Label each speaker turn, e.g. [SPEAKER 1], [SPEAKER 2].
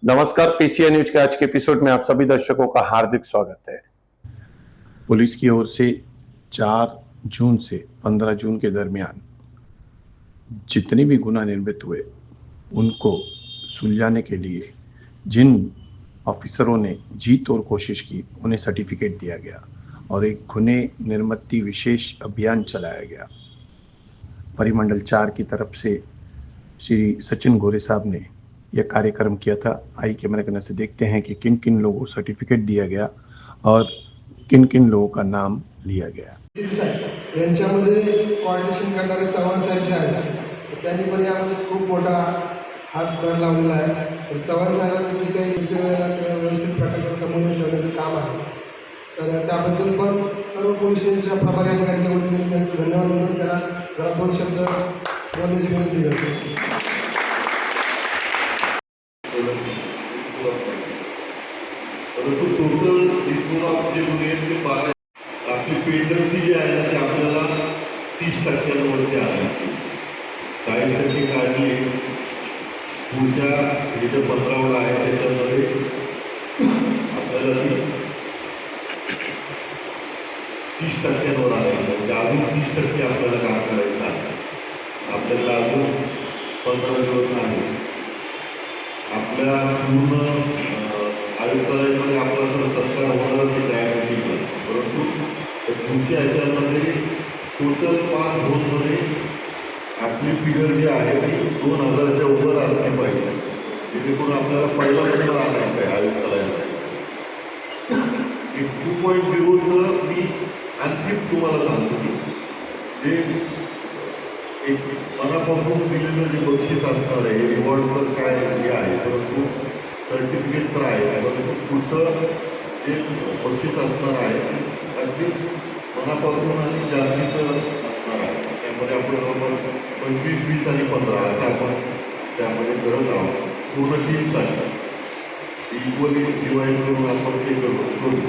[SPEAKER 1] नमस्कार, PCA news के आज के episode में आप सभी दर्शकों का हार्दिक स्वागत है।
[SPEAKER 2] पुलिस की ओर से 4 जून से 15 जून के दरमियान जितने भी गुना निर्मित हुए उनको सुलझाने के लिए जिन ऑफिसरों ने जी तोड़ कोशिश की उन्हें सर्टिफिकेट दिया गया और एक गुने निर्मत्ति विशेष अभियान चलाया गया। परिमंडल 4 की तरफ से श्री सचिन गोरे साहब ने यह कार्यक्रम किया था। आई कैमरा के नजर से देखते हैं कि किन किन लोगों को सर्टिफिकेट दिया गया और किन किन लोगों का नाम लिया गया।
[SPEAKER 3] यांच्यामध्ये कोऑर्डिनेशन करणारे चव्हाण साहेब जे आहेत त्यांनी पण यामध्ये खूप मोठा हातभार लावलेला आहे। तर चव्हाण साहेबांचं जे काही पुढच्या वेळेला सगळं व्यवस्थित प्रकारचं समन्वय ठेवण्याचं काम आहे, तर त्याबद्दल पण सर्व पोलीस स्टेशनच्या प्रभारी अधिकाऱ्यांच्या वतीने त्यांचं धन्यवाद देऊन त्याला जरा 2 शब्द बोलण्याची विनंती करतो।
[SPEAKER 4] परंतु टोटल इस्कोला जे गुन्हे आहेत ते 12 आपली पेंडन्सी जी आहे ती आपल्याला 30% आहे। 40% काढली पुढच्या हे जे 15 आहे त्याच्यामध्ये आपल्याला ती 30% आहे, म्हणजे अजून 30% आपल्याला काम करायचं आहे। आपल्याला अजून 15 दिवस आहे। आपल्या पूर्ण आयुक्तालयामध्ये आपला सर सत्कार होणारच तयारी केली, परंतु पुढच्या ह्याच्यामध्ये टोटल 5 झोनमध्ये आपली फिगर जी आहे ती 2000च्या वर असली पाहिजे, जेणेकरून आपल्याला पहिला नंबर आणायचा आहे आयुक्तालयामध्ये। 2.0चं मी आणखी तुम्हाला सांगतो की जे एक मनापासून दिलेलं जे बक्षीस असणार आहे रिवॉर्डचं काय हे आहे, परंतु सर्टिफिकेट तर आहे, परंतु पुढचं जे बक्षीस असणार आहे अगदी मनापासून आणि जास्तीचं असणार आहे। त्यामध्ये आपण जवळपास 25, 20 आणि 15 असं आपण त्यामध्ये करत आहोत। पूर्ण टीमसाठी इक्वली डिवाईड करून आपण ते करू।